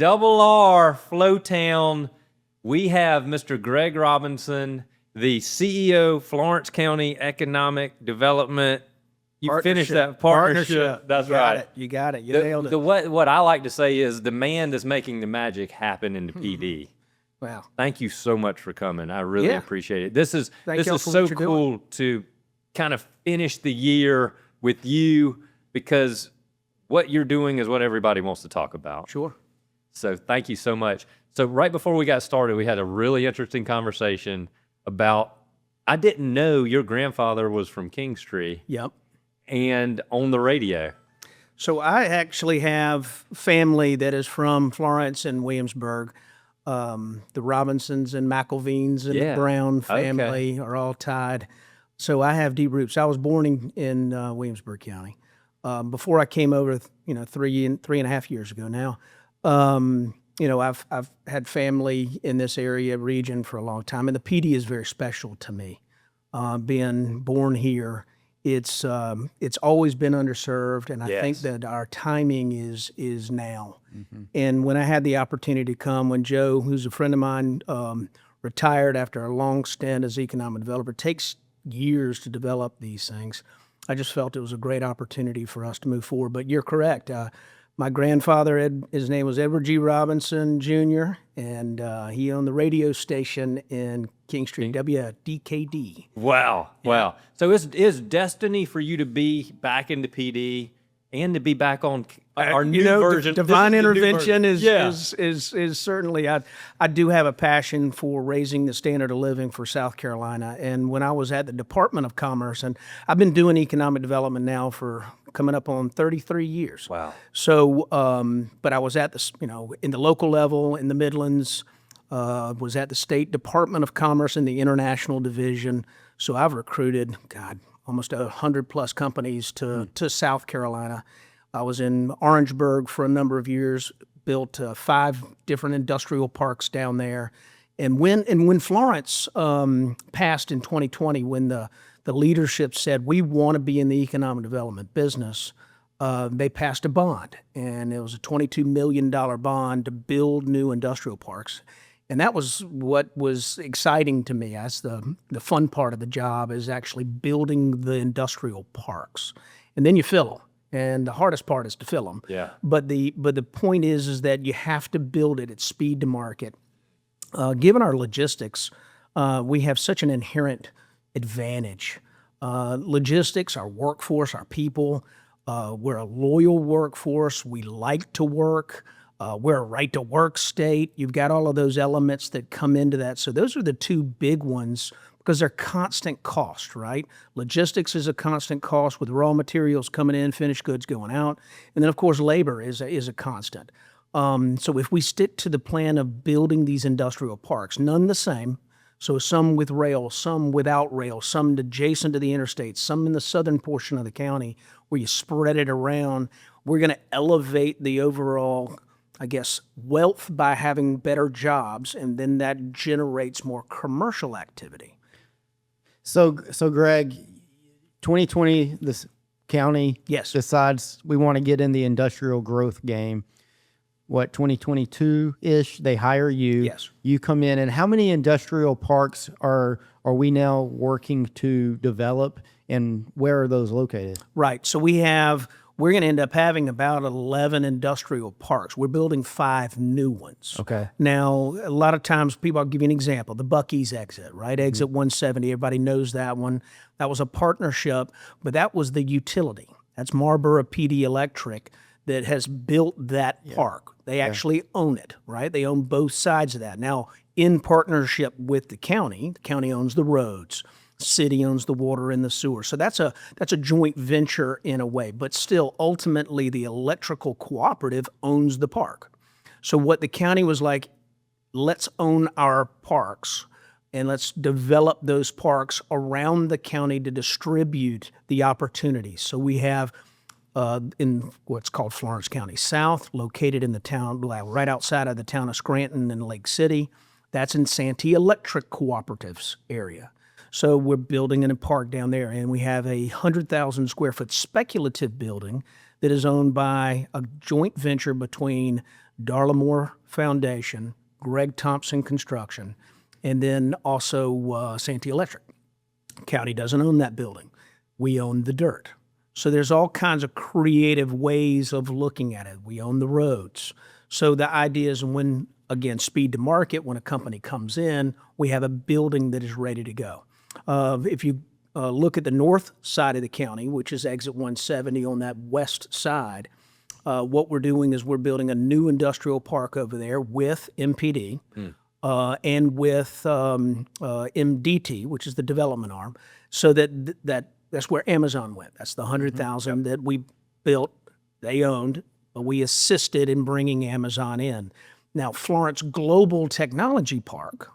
Double R, Flo-Town. We have Mr. Gregg Robinson, the CEO, Florence County Economic Development. You finished that partnership. That's right. You got it. You nailed it. What I like to say is the man that's making the magic happen in the PD. Wow. Thank you so much for coming. I really appreciate it. This is Thank y'all for so what you're cool to kind of finish the year with you, because what you're doing is what everybody wants to talk about. Sure. So thank you so much. So right before we got started, we had a really interesting conversation about, I didn't know your grandfather was from Kingstree. Yep. And on the radio. So I actually have family that is from Florence and Williamsburg. The Robinsons and McElveens and the Brown family are all tied. So I have deep roots. I was born in Williamsburg County. Before I came over, 3.5 years ago now. I've had family in this region for a long time, and the PD is very special to me. Being born here, it's always been underserved, and I think that our timing is now. Mm-hmm. And when I had the opportunity to come, when Joe, who's a friend of mine, retired after a long stint as economic developer, it takes years to develop these things. I just felt it was a great opportunity for us to move forward. But you're correct. My grandfather, his name was Edward G. Robinson Jr., and he owned the radio station in Kingstree, WDKD. Wow, wow. So is destiny for you to be back in the PD and to be back on our new version? Divine intervention is certainly, I do have a passion for raising the standard of living for South Carolina. And when I was at the Department of Commerce, and I've been doing economic development now for coming up on 33 years. Wow. So, but I was at in the local level in the Midlands, was at the State Department of Commerce in the International Division. So I've recruited, almost 100+ companies to South Carolina. I was in Orangeburg for a number of years, built 5 different industrial parks down there. And when Florence passed in 2020, when the leadership said, we want to be in the economic development business, they passed a bond. And it was a $22 million bond to build new industrial parks. And that was what was exciting to me. That's the fun part of the job, is actually building the industrial parks. And then you fill them. And the hardest part is to fill them. Yeah. But the point is that you have to build it at speed to market. Given our logistics, we have such an inherent advantage. Logistics, our workforce, our people, we're a loyal workforce. We like to work. We're a right-to-work state. You've got all of those elements that come into that. So those are the 2 big ones, because they're constant cost, right? Logistics is a constant cost with raw materials coming in, finished goods going out. And then, of course, labor is a constant. So if we stick to the plan of building these industrial parks, none the same, so some with rail, some without rail, some adjacent to the interstate, some in the southern portion of the county where you spread it around, we're going to elevate the overall, wealth by having better jobs, and then that generates more commercial activity. So Greg, 2020, this county decides we want to get in the industrial growth game. What, 2022-ish, they hire you. Yes. You come in, and how many industrial parks are we now working to develop, and where are those located? Right. So we're going to end up having about 11 industrial parks. We're building 5 new ones. Okay. Now, a lot of times I'll give you an example. The Buc-ee's exit, right? Exit 170, everybody knows that one. That was a partnership, but that was the utility. That's Marlboro PD Electric that has built that park. They actually own it, right? They own both sides of that. Now, in partnership with the county owns the roads. City owns the water and the sewer. So that's a joint venture in a way, but still ultimately the electrical cooperative owns the park. So what the county was like, let's own our parks and let's develop those parks around the county to distribute the opportunities. So we have in what's called Florence County South, located in the town, right outside of the town of Scranton and Lake City. That's in Santee Electric Cooperatives area. So we're building in a park down there, and we have a 100,000 square foot speculative building that is owned by a joint venture between Darla Moore Foundation, Greg Thompson Construction, and then also Santee Electric. County doesn't own that building. We own the dirt. So there's all kinds of creative ways of looking at it. We own the roads. So the idea is when, again, speed to market, when a company comes in, we have a building that is ready to go. If you look at the north side of the county, which is exit 170 on that west side, what we're doing is we're building a new industrial park over there with MPD and with MDT, which is the development arm, so that's where Amazon went. That's the 100,000 that we built, they owned, but we assisted in bringing Amazon in. Now, Florence Global Technology Park,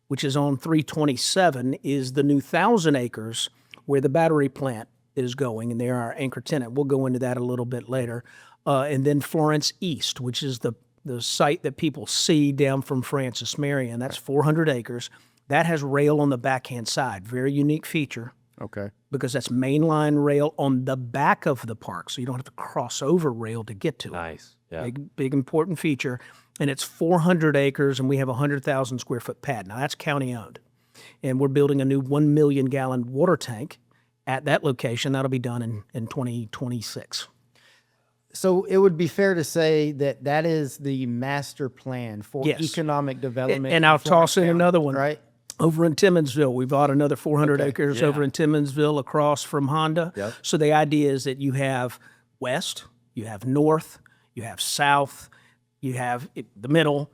which is on 327, is the new 1,000 acres where the battery plant is going, and they're our anchor tenant. We'll go into that a little bit later. And then Florence East, which is the site that people see down from Francis Marion. That's 400 acres. That has rail on the backhand side. Very unique feature. Okay. Because that's mainline rail on the back of the park, so you don't have to cross over rail to get to it. Nice. Yeah. Big important feature. And it's 400 acres, and we have a 100,000 square foot pad. Now, that's county owned. And we're building a new 1 million gallon water tank at that location. That'll be done in 2026. So it would be fair to say that that is the master plan for Yes. economic development. And I'll in Florence toss in County, another one. right? Over in Timmonsville, we bought another 400 acres Yeah. over in Timmonsville across from Honda. Yep. So the idea is that you have west, you have north, you have south, you have the middle.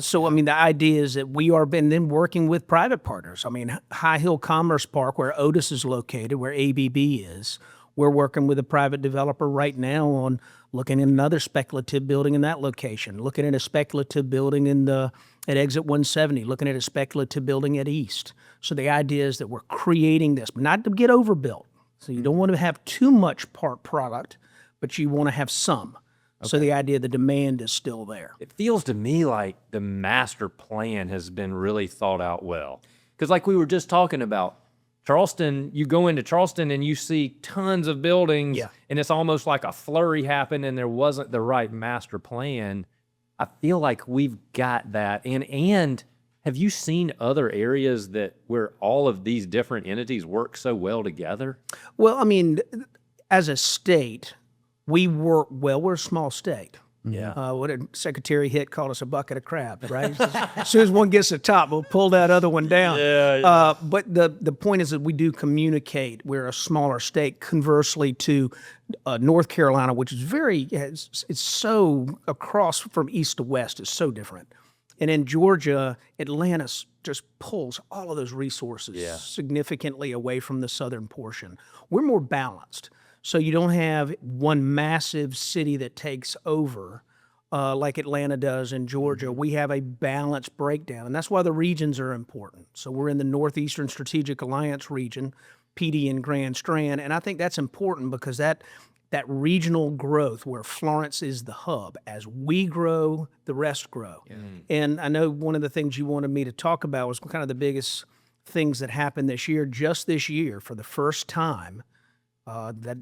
So, I mean, the idea is that we are been then working with private partners. I mean, High Hill Commerce Park, where Otis is located, where ABB is, we're working with a private developer right now on looking at another speculative building in that location, looking at a speculative building at exit 170, looking at a speculative building at East. So the idea is that we're creating this, not to get overbuilt. So you don't want to have too much part product, but you want to have some. So the idea, the demand is still there. It feels to me like the master plan has been really thought out well. Because like we were just talking about, Charleston, you go into Charleston and you see tons of buildings, Yeah. and it's almost like a flurry happened and there wasn't the right master plan. I feel like we've got that. And have you seen other areas where all of these different entities work so well together? Well, I mean, as a state, we work well. We're a small state. Yeah. What did Secretary Hitt call us? A bucket of crabs, right? As soon as one gets to the top, we'll pull that other one down. But the point is that we do communicate. We're a smaller state. Conversely to North Carolina, which is it's so across from east to west, is so different. And in Georgia, Atlanta just pulls all of those resources significantly away from the southern portion. We're more balanced. So you don't have one massive city that takes over like Atlanta does in Georgia. We have a balanced breakdown, and that's why the regions are important. So we're in the Northeastern Strategic Alliance region, PD and Grand Strand, and I think that's important because that regional growth where Florence is the hub, as we grow, the rest grow. And I know one of the things you wanted me to talk about was kind of the biggest things that happened this year, just this year, for the first time, that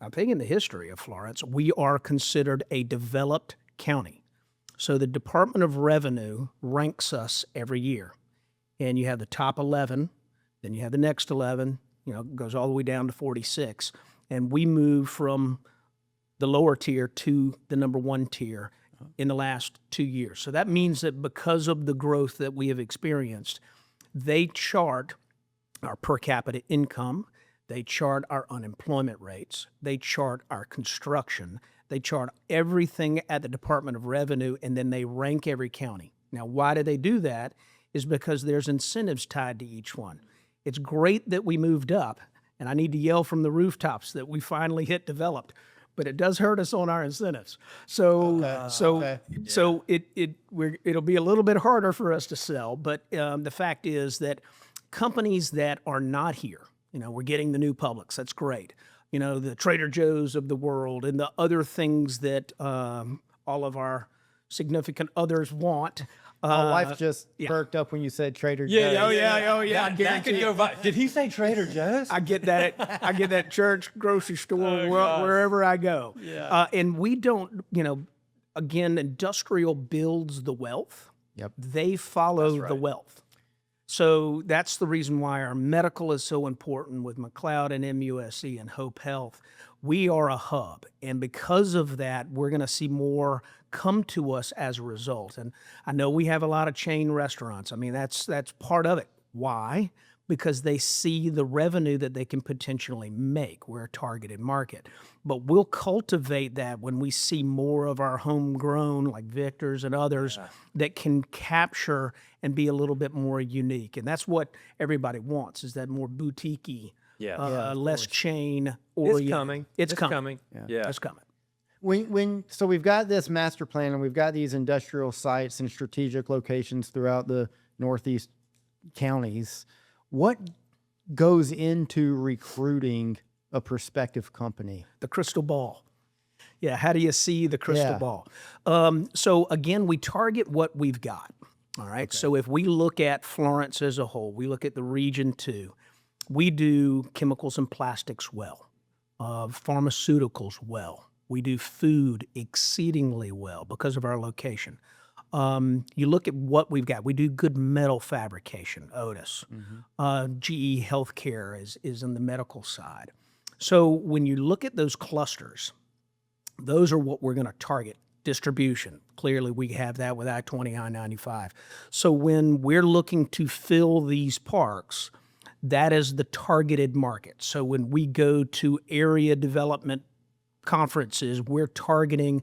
I think in the history of Florence, we are considered a developed county. So the Department of Revenue ranks us every year. And you have the top 11, then you have the next 11, it goes all the way down to 46. And we move from the lower tier to the number one tier in the last 2 years. So that means that because of the growth that we have experienced, they chart our per capita income, they chart our unemployment rates, they chart our construction, they chart everything at the Department of Revenue, and then they rank every county. Now, why do they do that? Is because there's incentives tied to each one. It's great that we moved up, and I need to yell from the rooftops that we finally hit developed, but it does hurt us on our incentives. So it'll be a little bit harder for us to sell, but the fact is that companies that are not here, we're getting the new Publix, that's great. The Trader Joe's of the world and the other things that all of our significant others want. My wife just perked up when you said Trader Joe's. Yeah. That could go by. Did he say Trader Joe's? I get that at church, grocery store, wherever I go. And we don't, again, industrial builds the wealth. Yep. They follow the wealth. So that's the reason why our medical is so important with McLeod and MUSC and Hope Health. We are a hub. And because of that, we're going to see more come to us as a result. And I know we have a lot of chain restaurants. I mean, that's part of it. Why? Because they see the revenue that they can potentially make. We're a targeted market. But we'll cultivate that when we see more of our homegrown, like Victor's and others, that can capture and be a little bit more unique. And that's what everybody wants, is that more boutique-y, less chain oriented. It's coming. It's coming. Yeah. It's coming. So we've got this master plan, and we've got these industrial sites and strategic locations throughout the Northeast counties. What goes into recruiting a prospective company? The crystal ball. Yeah, how do you see the crystal ball? So again, we target what we've got. All right. Okay. So if we look at Florence as a whole, we look at the region too. We do chemicals and plastics well, pharmaceuticals well. We do food exceedingly well because of our location. You look at what we've got. We do good metal fabrication, Otis. GE Healthcare is in the medical side. So when you look at those clusters, those are what we're going to target. Distribution. Clearly, we have that with I-20, I-95. So when we're looking to fill these parks, that is the targeted market. So when we go to area development conferences, we're targeting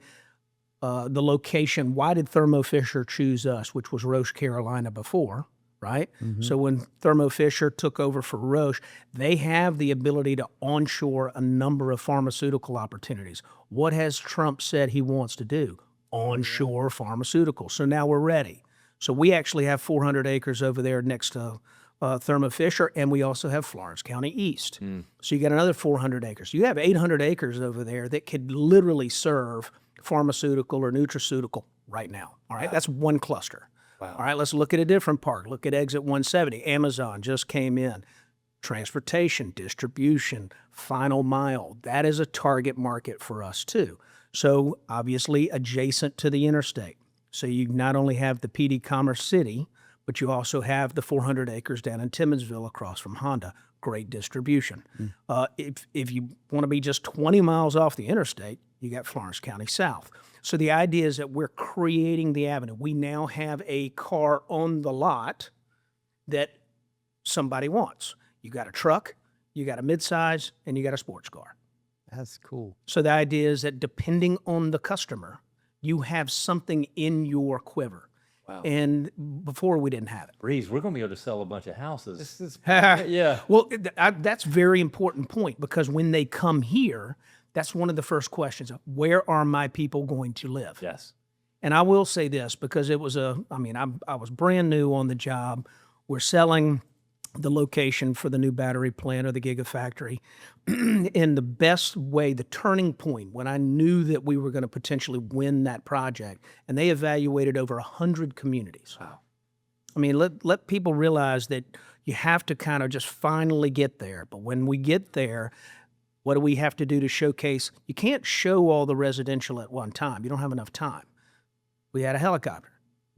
the location. Why did Thermo Fisher choose us, which was Roche, Carolina before, right? So when Thermo Fisher took over for Roche, they have the ability to onshore a number of pharmaceutical opportunities. What has Trump said he wants to do? Onshore pharmaceuticals. So now we're ready. So we actually have 400 acres over there next to Thermo Fisher, and we also have Florence County East. So you got another 400 acres. You have 800 acres over there that could literally serve pharmaceutical or nutraceutical right now. All right, that's one cluster. Wow. All right, let's look at a different park. Look at exit 170. Amazon just came in. Transportation, distribution, final mile. That is a target market for us too. So obviously adjacent to the interstate. So you not only have the PD Commerce City, but you also have the 400 acres down in Timmonsville across from Honda. Great distribution. If you want to be just 20 miles off the interstate, you got Florence County South. So the idea is that we're creating the avenue. We now have a car on the lot that somebody wants. You got a truck, you got a midsize, and you got a sports car. That's cool. So the idea is that depending on the customer, you have something in your quiver. Wow. And before we didn't have it. Reeves, we're going to be able to sell a bunch of houses. Yeah. Well, that's a very important point, because when they come here, that's one of the first questions. Where are my people going to live? Yes. And I will say this, because it was I was brand new on the job. We're selling the location for the new battery plant or the Gigafactory. And the best way, the turning point, when I knew that we were going to potentially win that project, and they evaluated over 100 communities. Wow. I mean, let people realize that you have to kind of just finally get there. But when we get there, what do we have to do to showcase? You can't show all the residential at one time. You don't have enough time. We had a helicopter.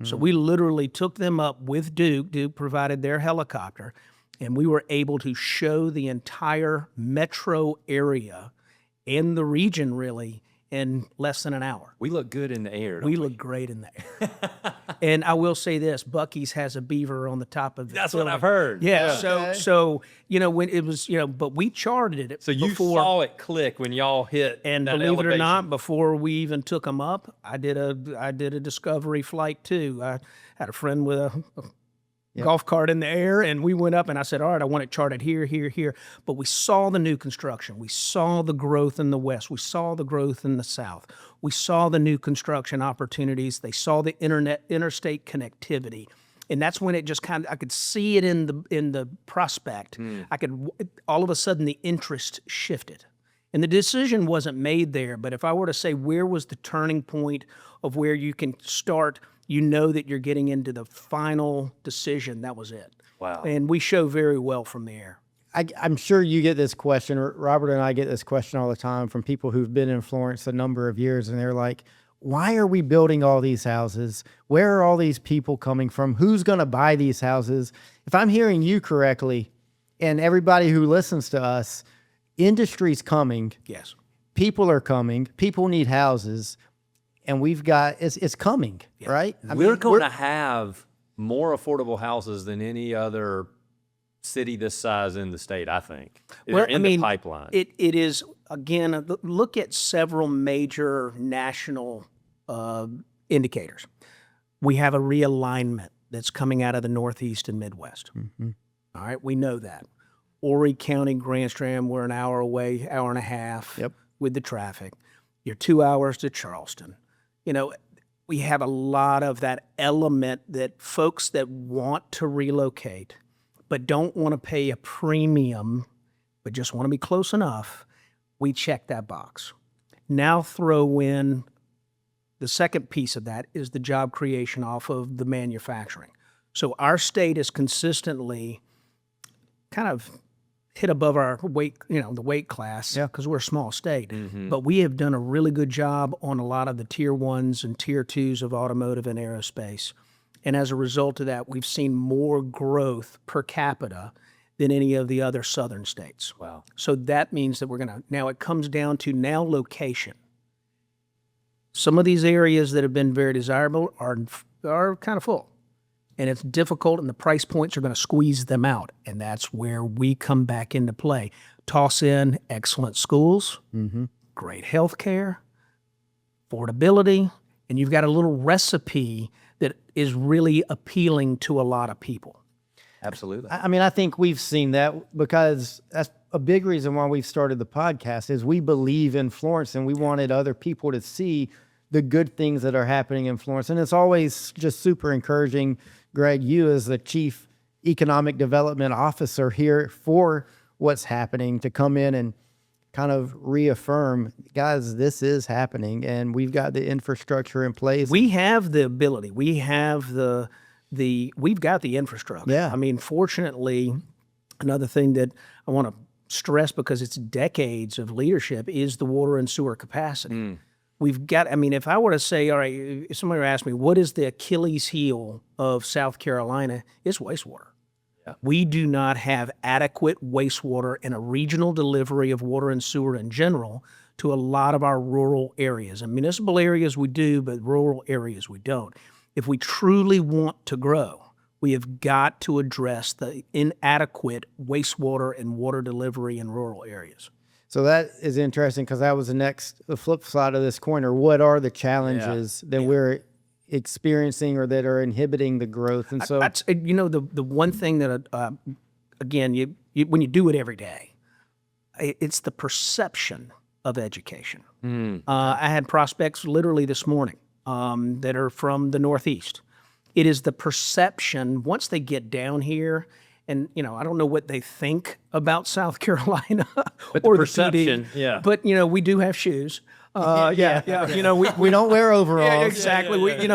So we literally took them up with Duke. Duke provided their helicopter, and we were able to show the entire metro area and the region really in less than an hour. We look good in the air. We look great in the air. And I will say this, Buc-ee's has a beaver on the top of it. That's what I've heard. Yeah. So when it was, but we charted it. So you saw it click when y'all hit. And that believe elevation. it or not, before we even took them up, I did a discovery flight too. I had a friend with a golf cart in the air, and we went up, and I said, all right, I want it charted here, here, here. But we saw the new construction. We saw the growth in the west. We saw the growth in the south. We saw the new construction opportunities. They saw the interstate connectivity. And that's when it just I could see it in the prospect. All of a sudden the interest shifted. And the decision wasn't made there, but if I were to say where was the turning point of where you can start, you know that you're getting into the final decision, that was it. Wow. And we show very well from the air. I'm sure you get this question, Robert and I get this question all the time from people who've been in Florence a number of years, and they're like, why are we building all these houses? Where are all these people coming from? Who's going to buy these houses? If I'm hearing you correctly, and everybody who listens to us, industry's coming. Yes. People are coming. People need houses. And we've got, it's coming, right? We're going to have more affordable houses than any other city this size in the state, I think. Well, in the pipeline. It is, again, look at several major national indicators. We have a realignment that's coming out of the Northeast and Midwest. All right, we know that. Horry County, Grand Strand, we're an hour away, hour and a half with the traffic. You're 2 hours to Charleston. You know, we have a lot of that element that folks that want to relocate but don't want to pay a premium, but just want to be close enough, we check that box. Now throw in the second piece of that is the job creation off of the manufacturing. So our state is consistently kind of hit above our weight, the weight class, because we're a small state. But we have done a really good job on a lot of the tier 1s and tier 2s of automotive and aerospace. And as a result of that, we've seen more growth per capita than any of the other southern states. Wow. So that means that now it comes down to location. Some of these areas that have been very desirable are kind of full. And it's difficult, and the price points are going to squeeze them out. And that's where we come back into play. Toss in excellent schools, great health care, affordability, and you've got a little recipe that is really appealing to a lot of people. Absolutely. I mean, I think we've seen that because that's a big reason why we've started the podcast is we believe in Florence and we wanted other people to see the good things that are happening in Florence. And it's always just super encouraging, Greg, you as the Chief Economic Development Officer here for what's happening to come in and kind of reaffirm, guys, this is happening and we've got the infrastructure in place. We have the ability. We have we've got the infrastructure. Yeah. I mean, fortunately, another thing that I want to stress because it's decades of leadership is the water and sewer capacity. We've got, if I were to say, all right, if somebody were to ask me, what is the Achilles heel of South Carolina? It's wastewater. Yeah. We do not have adequate wastewater and a regional delivery of water and sewer in general to a lot of our rural areas. And municipal areas we do, but rural areas we don't. If we truly want to grow, we have got to address the inadequate wastewater and water delivery in rural areas. So that is interesting because that was the flip side of this coin, or what are the challenges that we're experiencing or that are inhibiting the growth? And so that's, the one thing that, again, you when you do it every day, it's the perception of education. I had prospects literally this morning that are from the Northeast. It is the perception once they get down here. And, I don't know what they think about South Carolina but or the perception, But, we do have shoes. we don't wear overalls. Yeah, exactly.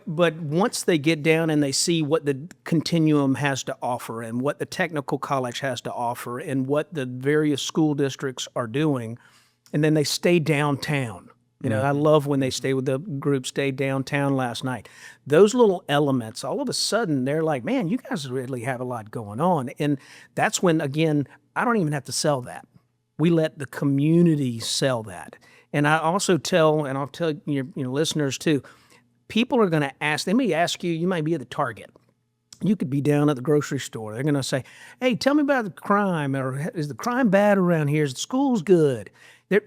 But once they get down and they see what the continuum has to offer and what the technical college has to offer and what the various school districts are doing, and then they stay downtown. I love when they stay with the group, stayed downtown last night. Those little elements, all of a sudden, they're like, man, you guys really have a lot going on. And that's when, again, I don't even have to sell that. We let the community sell that. And I also tell, and I'll tell your listeners too, people are going to ask, they may ask you, you might be at the Target. You could be down at the grocery store. They're going to say, hey, tell me about the crime, or is the crime bad around here? Is the schools good?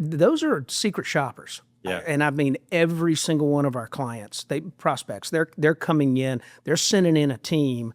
Those are secret shoppers. Yeah. And every single one of our clients, prospects, they're coming in, they're sending in a team,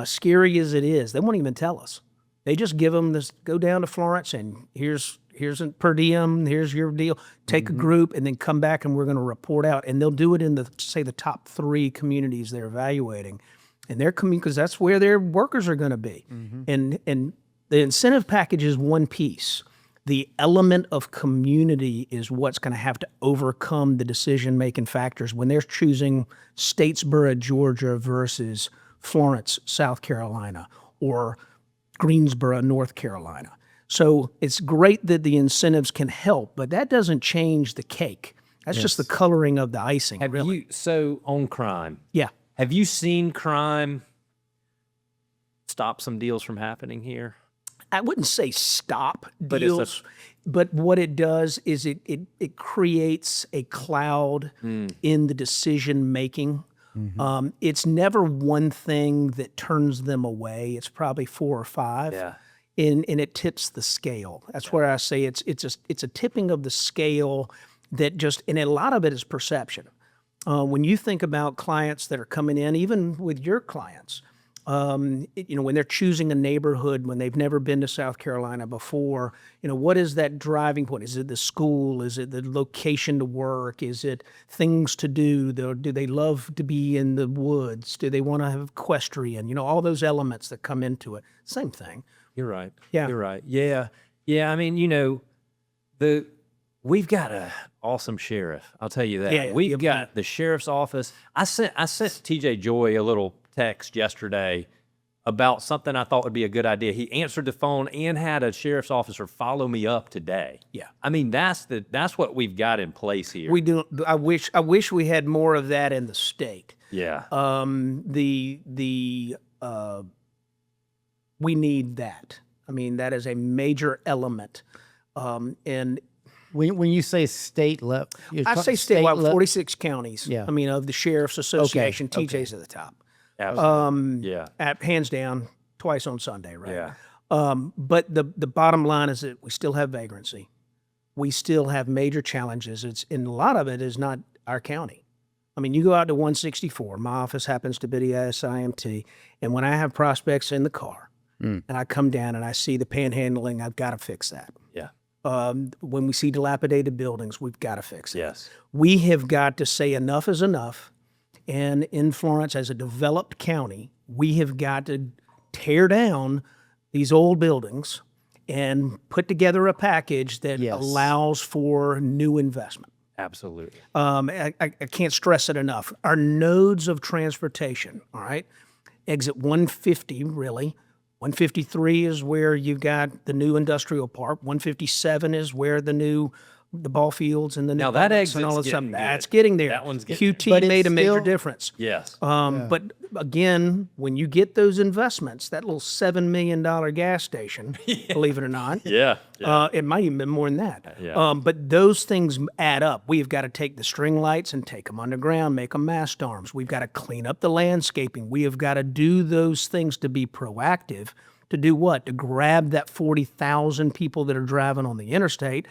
scary as it is, they won't even tell us. They just give them this, go down to Florence and here's a per diem, here's your deal, take a group and then come back and we're going to report out. And they'll do it in the top 3 communities they're evaluating. And they're coming because that's where their workers are going to be. And the incentive package is one piece. The element of community is what's going to have to overcome the decision-making factors when they're choosing Statesboro, Georgia versus Florence, South Carolina, or Greensboro, North Carolina. So it's great that the incentives can help, but that doesn't change the cake. That's just the coloring of the icing. Have really. you, so on crime, Yeah. have you seen crime stop some deals from happening here? I wouldn't say stop But deals, but what it does is it creates a cloud in the decision making. It's never one thing that turns them away. It's probably 4 or 5. Yeah. And it tips the scale. That's where I say it's a tipping of the scale that just, and a lot of it is perception. When you think about clients that are coming in, even with your clients, when they're choosing a neighborhood, when they've never been to South Carolina before, what is that driving point? Is it the school? Is it the location to work? Is it things to do? Do they love to be in the woods? Do they want to have equestrian? All those elements that come into it. Same thing. You're right. Yeah. You're right. Yeah. Yeah. I mean, we've got an awesome sheriff. I'll tell you that. Yeah, We've got the sheriff's office. I sent TJ Joy a little text yesterday about something I thought would be a good idea. He answered the phone and had a sheriff's officer follow me up today. Yeah. I mean, that's what we've got in place here. We do. I wish we had more of that in the state. Yeah. We need that. I mean, that is a major element. And When you say state level, I say statewide, 46 counties. Yeah. I mean, of the Sheriff's Association, TJ's at the top. Absolutely. Yeah. At hands down, twice on Sunday, right? Yeah. But the bottom line is that we still have vagrancy. We still have major challenges. And a lot of it is not our county. I mean, you go out to 164. My office happens to be the SIMT, and when I have prospects in the car, and I come down and I see the panhandling, I've got to fix that. Yeah. When we see dilapidated buildings, we've got to fix it. Yes. We have got to say enough is enough. And in Florence, as a developed county, we have got to tear down these old buildings and put together a package that allows for new investment. Absolutely. I can't stress it enough. Our nodes of transportation, all right? Exit 150, really. 153 is where you've got the new industrial park. 157 is where the ball fields and the Now new that parks and exit's all that stuff. getting good. That's getting there. That one's getting QT But it's made a major still- difference. Yes. But again, when you get those investments, that little $7 million gas station, believe it or not, Yeah. it might even be more than that. Yeah. But those things add up. We've got to take the string lights and take them underground, make them mast arms. We've got to clean up the landscaping. We have got to do those things to be proactive. To do what? To grab that 40,000 people that are driving on the interstate,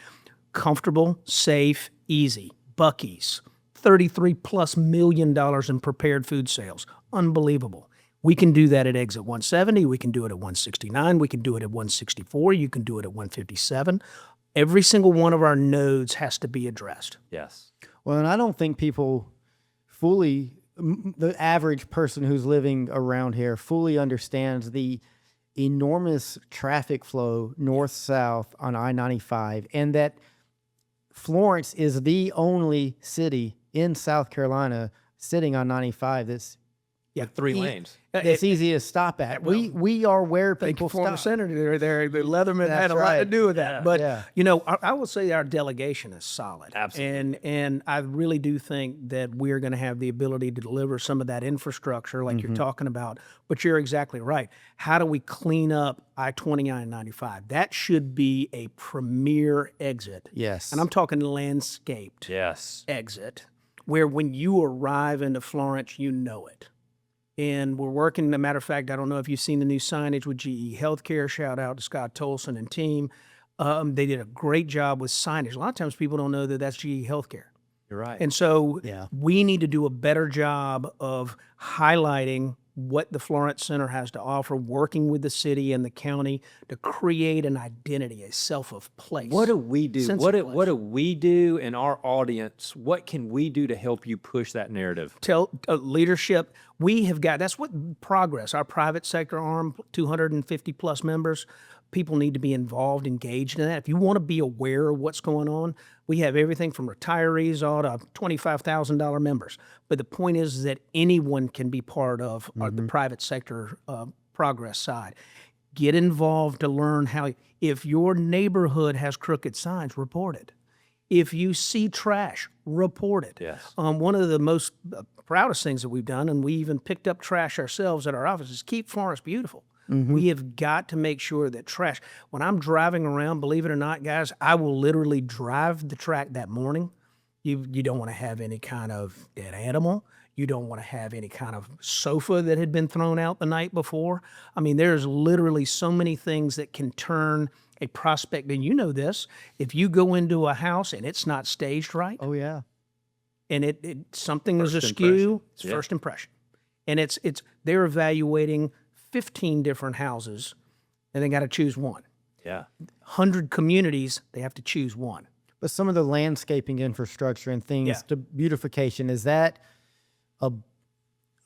comfortable, safe, easy. Buc-ee's, $33+ million in prepared food sales. Unbelievable. We can do that at exit 170. We can do it at 169. We can do it at 164. You can do it at 157. Every single one of our nodes has to be addressed. Yes. Well, and I don't think people the average person who's living around here fully understands the enormous traffic flow north-south on I-95, and that Florence is the only city in South Carolina sitting on 95 that's With 3 lanes. that's easy to stop at. We are where people Former stop. Senator there, the Leatherman had That's a lot to right. do with that. But Yeah. I will say our delegation is solid. Absolutely. And I really do think that we're going to have the ability to deliver some of that infrastructure like you're talking about. But you're exactly right. How do we clean up I-20 and 95? That should be a premier exit. Yes. And I'm talking landscaped Yes. exit, where when you arrive into Florence, you know it. And we're working, as a matter of fact, I don't know if you've seen the new signage with GE Healthcare. Shout out to Scott Tolson and team. They did a great job with signage. A lot of times people don't know that that's GE Healthcare. You're right. And so Yeah. we need to do a better job of highlighting what the Florence Center has to offer, working with the city and the county to create an identity, a self of place. What do we do? Sense What of do, place. what do we do in our audience? What can we do to help you push that narrative? Tell leadership, we have got, that's what progress, our private sector arm, 250 plus members, people need to be involved, engaged in that. If you want to be aware of what's going on, we have everything from retirees all to $25,000 members. But the point is that anyone can be part of the private sector progress side. Get involved to learn how, if your neighborhood has crooked signs, report it. If you see trash, report it. Yes. One of the most proudest things that we've done, and we even picked up trash ourselves at our office, is keep Florence beautiful. We have got to make sure that trash, when I'm driving around, believe it or not, guys, I will literally drive the track that morning. You don't want to have any kind of dead animal. You don't want to have any kind of sofa that had been thrown out the night before. I mean, there's literally so many things that can turn a prospect, and you know this, if you go into a house and it's not staged right, Oh yeah. and it something is First askew, impression. it's Yeah. first impression. And it's they're evaluating 15 different houses, and they got to choose one. Yeah. 100 communities, they have to choose one. But some of the landscaping infrastructure and things Yeah. to beautification, is that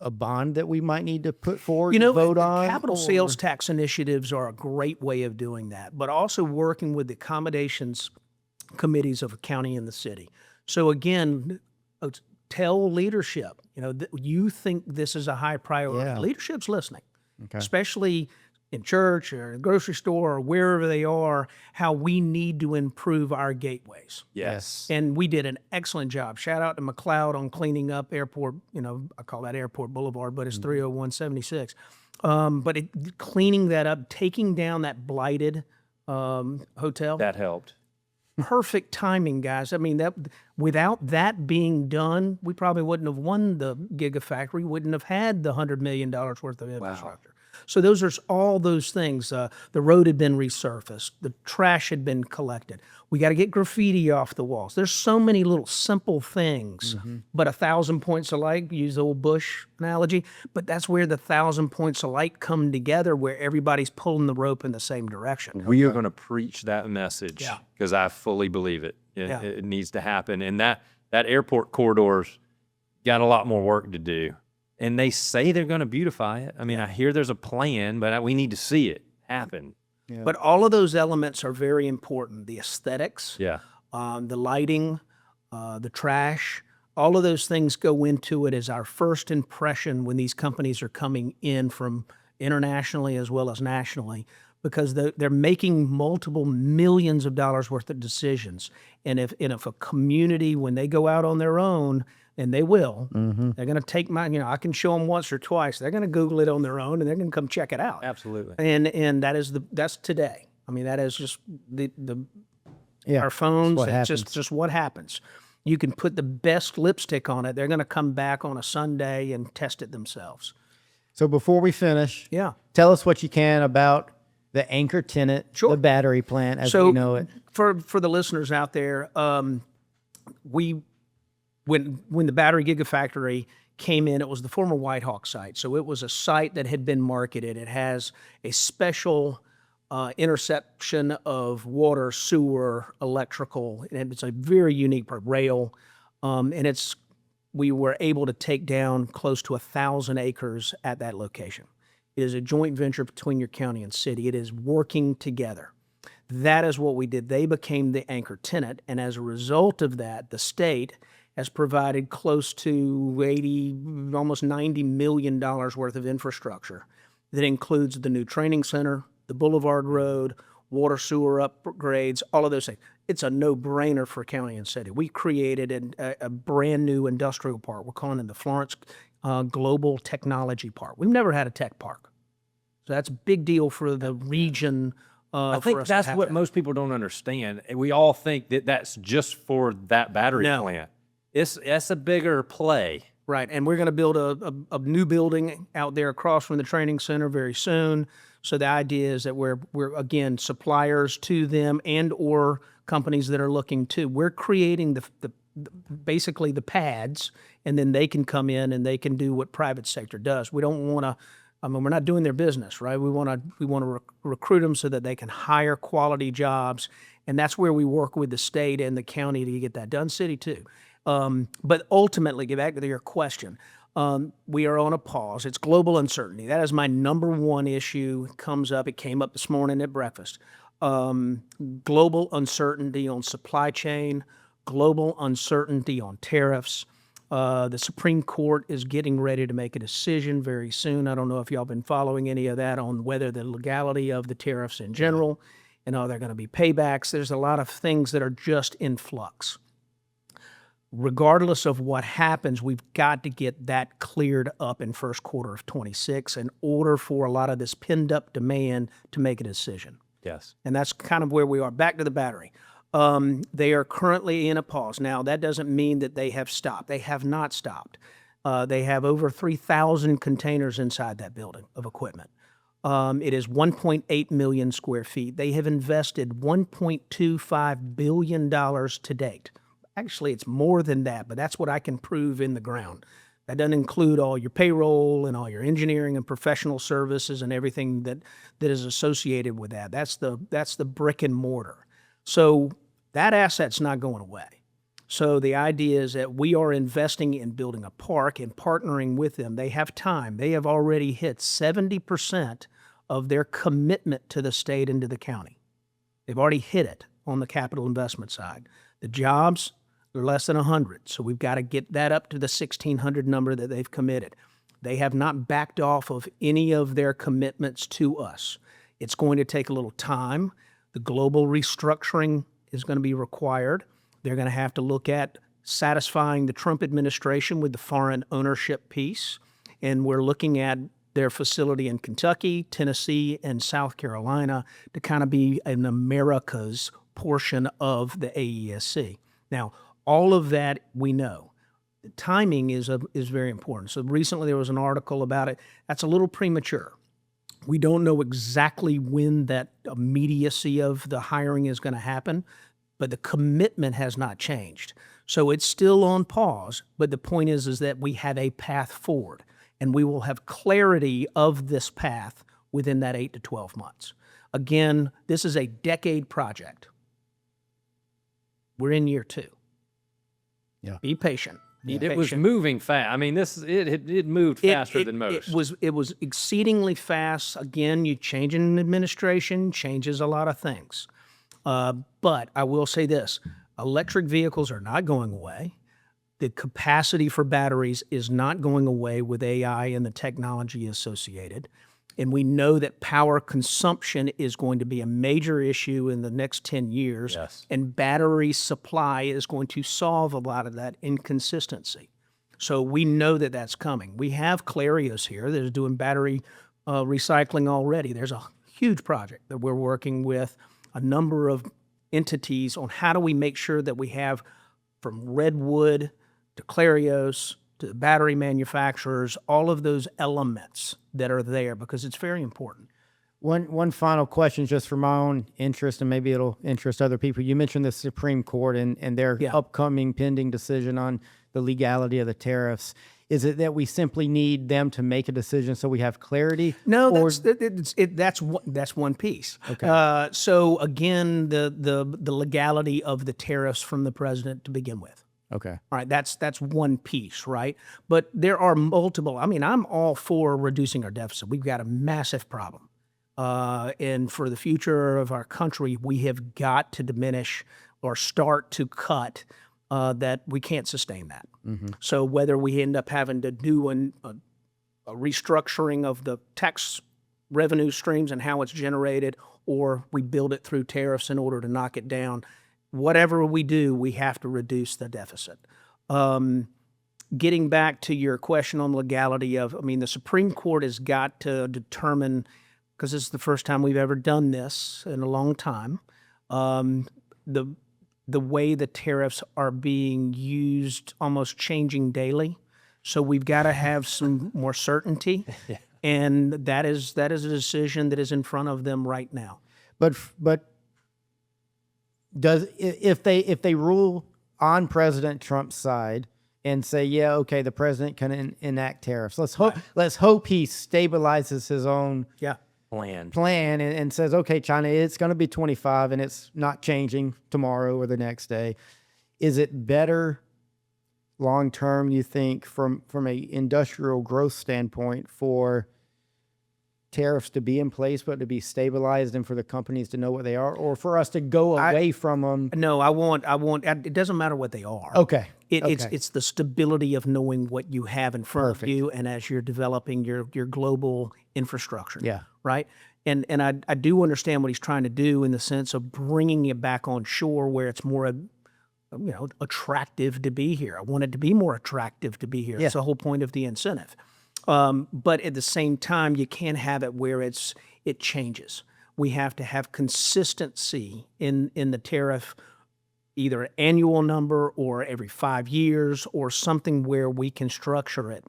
a bond that we might need to put forward to vote on? capital or- sales tax initiatives are a great way of doing that, but also working with the accommodations committees of a county and the city. So again, tell leadership, you think this is a high priority. Yeah. Leadership's listening, Okay. especially in church or in a grocery store or wherever they are, how we need to improve our gateways. Yes. And we did an excellent job. Shout out to McLeod on cleaning up Airport, I call that Airport Boulevard, but it's 30176. Cleaning that up, taking down that blighted hotel. That helped. Perfect timing, guys. I mean, that without that being done, we probably wouldn't have won the Gigafactory, wouldn't have had the $100 million worth of infrastructure. So those are all those things. The road had been resurfaced. The trash had been collected. We got to get graffiti off the walls. There's so many little simple things, but 1,000 points of light, use the old Bush analogy, but that's where the 1,000 points of light come together, where everybody's pulling the rope in the same direction. We are going to preach that message Yeah. because I fully believe it. Yeah. It needs to happen. And that airport corridor's got a lot more work to do. And they say they're going to beautify it. I mean, I hear there's a plan, but we need to see it happen. But all of those elements are very important. The aesthetics, Yeah. the lighting, the trash, all of those things go into it as our first impression when these companies are coming in from internationally as well as nationally, because they're making multiple millions of dollars worth of decisions. And if a community, when they go out on their own, and they will, they're going to take I can show them once or twice. They're going to Google it on their own, and they're going to come check it out. Absolutely. And that's today. I mean, that is just Yeah. our phones. what It's happens. just what happens. You can put the best lipstick on it. They're going to come back on a Sunday and test it themselves. So before we finish, Yeah. tell us what you can about the anchor tenant, Sure. the battery plant as So we know it. for the listeners out there, when the battery Gigafactory came in, it was the former White Hawk site. So it was a site that had been marketed. It has a special interception of water, sewer, electrical, and it's a very unique rail. And we were able to take down close to 1,000 acres at that location. It is a joint venture between your county and city. It is working together. That is what we did. They became the anchor tenant, and as a result of that, the state has provided close to 80, almost $90 million worth of infrastructure that includes the new training center, the Boulevard Road, water sewer upgrades, all of those things. It's a no-brainer for county and city. We created a brand new industrial park. We're calling it the Florence Global Technology Park. We've never had a tech park. So that's a big deal for the region. I think that's what most people don't understand. We all think that that's just for that battery plant. That's a bigger play. Right, and we're going to build a new building out there across from the training center very soon. So the idea is that we're again suppliers to them and or companies that are looking to. We're creating basically the pads, and then they can come in and they can do what private sector does. We don't want to. I mean, we're not doing their business, right? We want to recruit them so that they can hire quality jobs, and that's where we work with the state and the county to get that done. City too. But ultimately, get back to your question. We are on a pause. It's global uncertainty. That is my number one issue. It came up this morning at breakfast. Global uncertainty on supply chain, global uncertainty on tariffs. The Supreme Court is getting ready to make a decision very soon. I don't know if y'all been following any of that on whether the legality of the tariffs in general. and are there going to be paybacks? There's a lot of things that are just in flux. Regardless of what happens, we've got to get that cleared up in first quarter of 26 in order for a lot of this pinned up demand to make a decision. Yes. And that's kind of where we are. Back to the battery. They are currently in a pause. Now, that doesn't mean that they have stopped. They have not stopped. They have over 3,000 containers inside that building of equipment. It is 1.8 million square feet. They have invested $1.25 billion to date. Actually, it's more than that, but that's what I can prove in the ground. That doesn't include all your payroll and all your engineering and professional services and everything that is associated with that. That's the brick and mortar. So that asset's not going away. So the idea is that we are investing in building a park and partnering with them. They have time. They have already hit 70% of their commitment to the state and to the county. They've already hit it on the capital investment side. The jobs, they're less than 100, so we've got to get that up to the 1,600 number that they've committed. They have not backed off of any of their commitments to us. It's going to take a little time. The global restructuring is going to be required. They're going to have to look at satisfying the Trump administration with the foreign ownership piece, and we're looking at their facility in Kentucky, Tennessee, and South Carolina to kind of be an America's portion of the AESC. Now, all of that we know. The timing is very important. So recently there was an article about it. That's a little premature. We don't know exactly when that immediacy of the hiring is going to happen, but the commitment has not changed. So it's still on pause, but the point is that we have a path forward, and we will have clarity of this path within that 8 to 12 months. Again, this is a decade project. We're in year 2. Yeah. Be patient. It was moving fast. I mean, it moved faster than most. It was exceedingly fast. Again, you change an administration changes a lot of things. But I will say this: electric vehicles are not going away. The capacity for batteries is not going away with AI and the technology associated. And we know that power consumption is going to be a major issue in the next 10 years. Yes. And battery supply is going to solve a lot of that inconsistency. So we know that that's coming. We have Clarios here that is doing battery recycling already. There's a huge project that we're working with a number of entities on how do we make sure that we have from redwood to Clarios to the battery manufacturers, all of those elements that are there, because it's very important. One final question, just for my own interest, and maybe it'll interest other people. You mentioned the Supreme Court and their upcoming pending decision on the legality of the tariffs. Is it that we simply need them to make a decision so we have clarity? No, that's one piece. Okay. So again, the legality of the tariffs from the president to begin with. Okay. All right, that's one piece, right? But there are multiple. I mean, I'm all for reducing our deficit. We've got a massive problem. And for the future of our country, we have got to diminish or start to cut that we can't sustain that. Mm-hmm. So whether we end up having to do a restructuring of the tax revenue streams and how it's generated, or we build it through tariffs in order to knock it down, whatever we do, we have to reduce the deficit. Getting back to your question on legality of, I mean, the Supreme Court has got to determine, because this is the first time we've ever done this in a long time, the way the tariffs are being used, almost changing daily. So we've got to have some more certainty, and that is a decision that is in front of them right now. But if they rule on President Trump's side and say, yeah, okay, the president can enact tariffs. Let's hope he stabilizes his own plan and says, okay, China, it's going to be 25 and it's not changing tomorrow or the next day. Is it better long term, you think, from a industrial growth standpoint, for tariffs to be in place, but to be stabilized and for the companies to know what they are, or for us to go away from them? No, I want, it doesn't matter what they are. Okay. It's the stability of knowing what you have in front of you, and as you're developing your global infrastructure. Yeah. Right. And I do understand what he's trying to do in the sense of bringing it back on shore where it's more, attractive to be here. I want it to be more attractive to be here. Yeah. That's the whole point of the incentive. But at the same time, you can't have it where it changes. We have to have consistency in the tariff, either annual number or every 5 years, or something where we can structure it,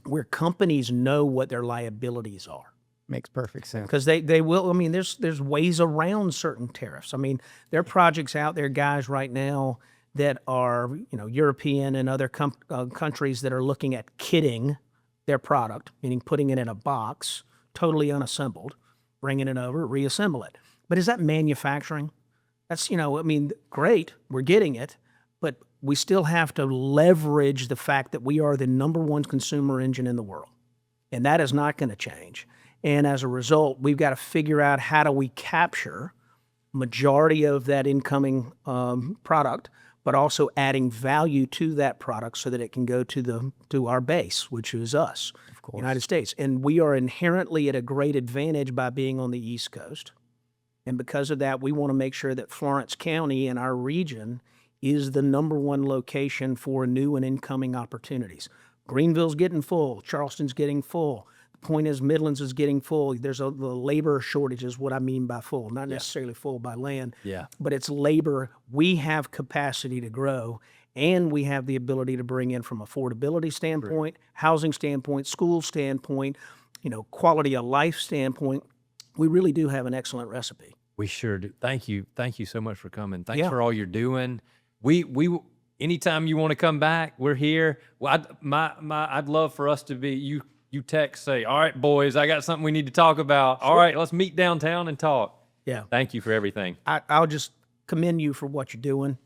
where companies know what their liabilities are. Makes perfect sense. Because they will. I mean, there's ways around certain tariffs. I mean, there are projects out there, guys, right now that are European and other countries that are looking at kitting their product, meaning putting it in a box, totally unassembled, bringing it over, reassemble it. But is that manufacturing? That's, great, we're getting it, but we still have to leverage the fact that we are the #1 consumer engine in the world. And that is not going to change. And as a result, we've got to figure out how do we capture majority of that incoming product, but also adding value to that product so that it can go to our base, which is us, of course, United States. And we are inherently at a great advantage by being on the East Coast. And because of that, we want to make sure that Florence County and our region is the #1 location for new and incoming opportunities. Greenville's getting full. Charleston's getting full. The point is Midlands is getting full. There's the labor shortage is what I mean by full, not necessarily full by land, but it's labor. We have capacity to grow, and we have the ability to bring in from affordability standpoint, housing standpoint, school standpoint, quality of life standpoint. We really do have an excellent recipe. We sure do. Thank you so much for coming. Thanks for all you're doing. We anytime you want to come back, we're here. Well, I'd love for us to be you text, say, all right, boys, I got something we need to talk about. All right, let's meet downtown and talk. Yeah. Thank you for everything. I'll just commend you for what you're doing.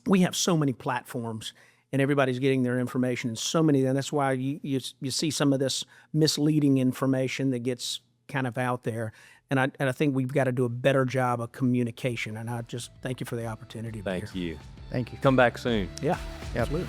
We have so many platforms, and everybody's getting their information, and so many, and that's why you see some of this misleading information that gets kind of out there. And I think we've got to do a better job of communication. And I just thank you for the opportunity to be here. Thank you. Thank you. Come back soon. Yeah, absolutely.